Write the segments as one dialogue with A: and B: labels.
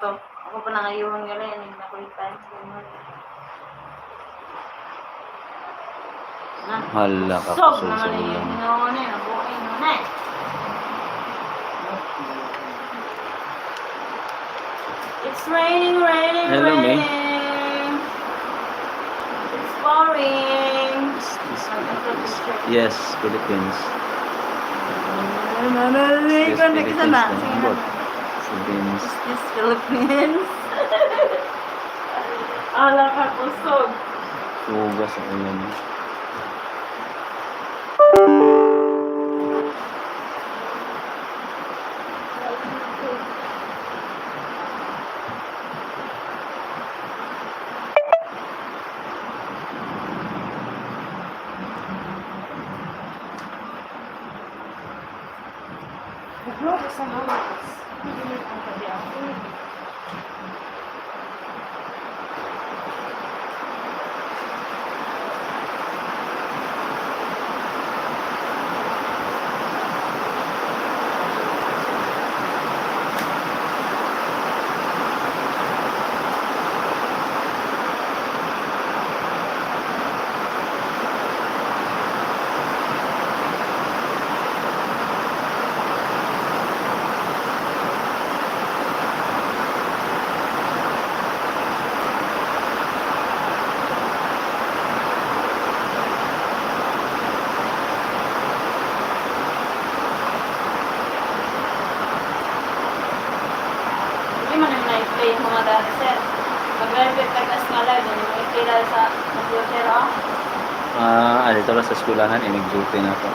A: So, ako pa nangayuhan galing, nakulitan.
B: Hala ka
A: Sob
B: kusog sa
A: naman yung
B: ulam.
A: hinoon eh, nabuhay nun eh. It's raining, raining,
B: Hello, May.
A: raining. It's pouring.
B: Yes, Philippines.
A: Nananalig ko na kita na.
B: Philippines.
A: Is Philippines. Ala ka kusog.
B: Suga sa ulam.
A: Naglobo sa lawas. Hindi ang tabi ako. Hindi man yung na-play yung mga dati, sir. Mag-repeat tag-as nga live, hindi mo i-play sa computer, oh.
B: Dito lang sa skulahan, nag-duty na ako.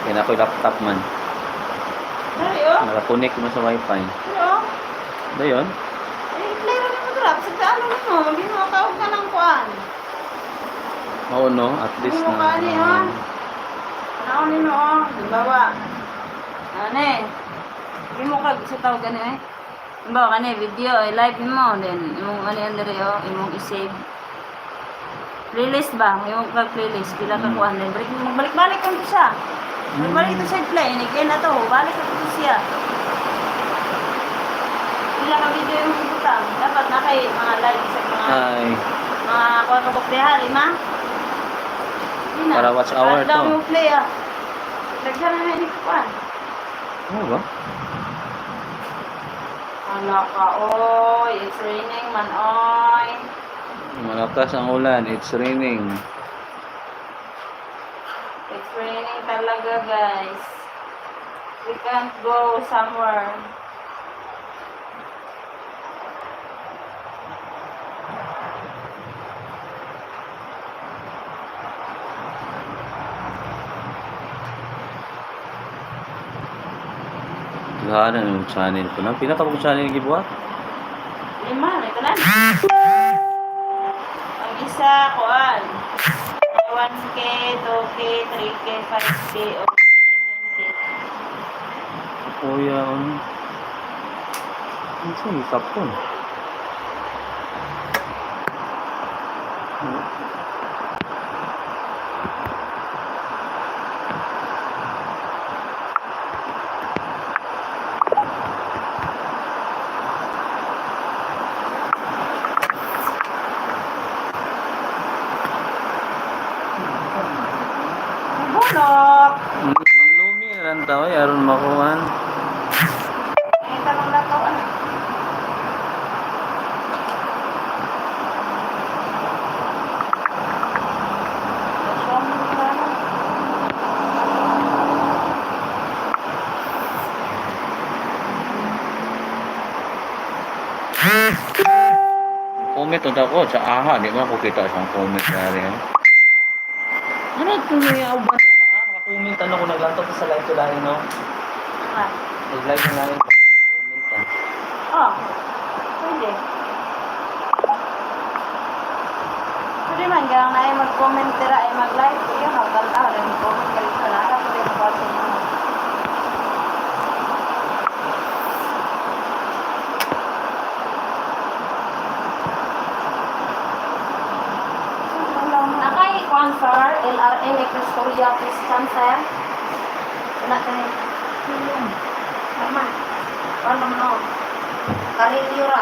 B: Kaya na ako yung laptop man.
A: Dari, oh.
B: Nakakunik mo sa wifi.
A: Dari, oh.
B: Ba yun?
A: I-play mo yung drop. Sa ano mo, hindi mo makawag ka ng kuan.
B: Oo, no? At least
A: Hindi mo
B: na...
A: kani, oh. Ano nino, oh. Dibawa. Ano eh. Hindi mo kag sa tawag gani, eh. Dibawa kani, video, live mo. Then, imong ano yan dari, oh. Imong i-save. Playlist ba? Yung pag-playlist, pila ka kuhan din. Magbalik-balik ko siya. Magbalik ito sa play. Inigay na to. Balik ito siya. Pila ka video yung butang. Dapat na kay mga live sa
B: Ay,
A: mga kuha ka buklihan. Lima? Hindi na.
B: Para watch hour
A: Para daw
B: to.
A: mo play ah. Lagyan na na kuhan.
B: ano ba?
A: Ala ka, oy. It's raining man, oy.
B: Malakas ang ulan. It's raining.
A: It's raining talaga, guys. We can't go somewhere.
B: Lahat ng channel ko na. Pinakabang channel gibuhat.
A: Lima, ito na. Ang isa, kuan. 1K, 2K, 3K, 5K, o 9K.
B: Kuya, ano? Ano siya? Ikapon.
A: Bunok!
B: Manglumi lang tao. Aron makuhan.
A: Ay, tanong na to, ano?
B: Comment unta ko sa aha. Di ba ako kita isang comment dari. Ano ito niya uban na? Naka-comment ano ko naglantok sa live ko dahil no?
A: Ah,
B: Nag-live na lang. Comment ka.
A: oh. Pwede. Pwede man, ganang na ay mag-comment tira ay mag-like. Iyo, magkala rin comment ka rin sa lahat. Pwede mag-comment mo. Sponsor, LRA Equestoria Christian Sir. Wala ka rin. Naman. Ano mo? Karilyo ra.